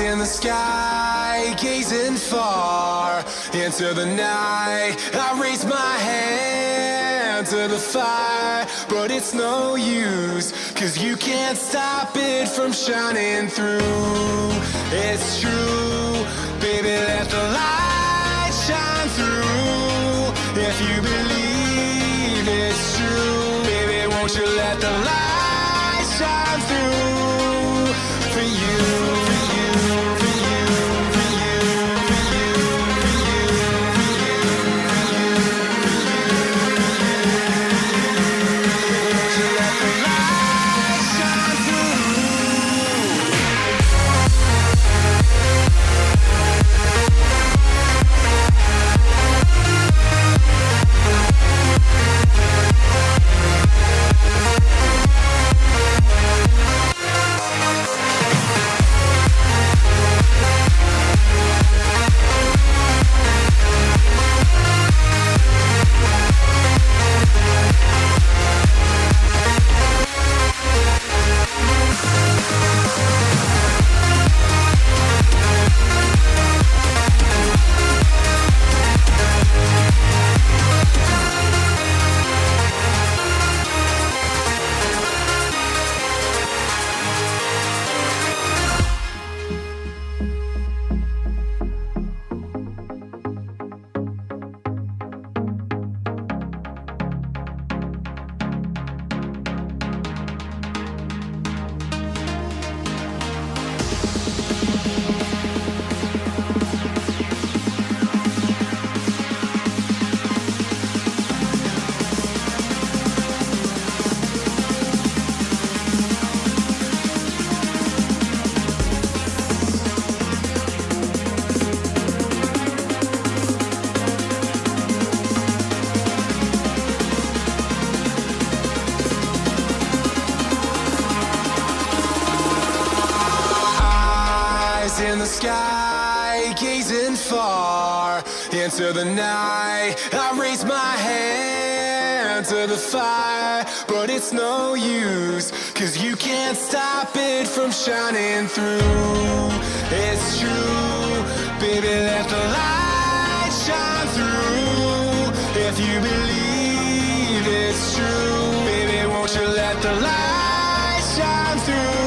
in the sky, gazing far into the night. I raise my hand to the fire, but it's no use, 'cause you can't stop it from shining through. It's true, baby, let the light shine through. If you believe it's true, baby, won't you let the light shine through for you. In the sky, gazing far into the night. I raise my hand to the fire, but it's no use, 'cause you can't stop it from shining through. It's true, baby, let the light shine through. If you believe it's true, baby, won't you let the light shine through.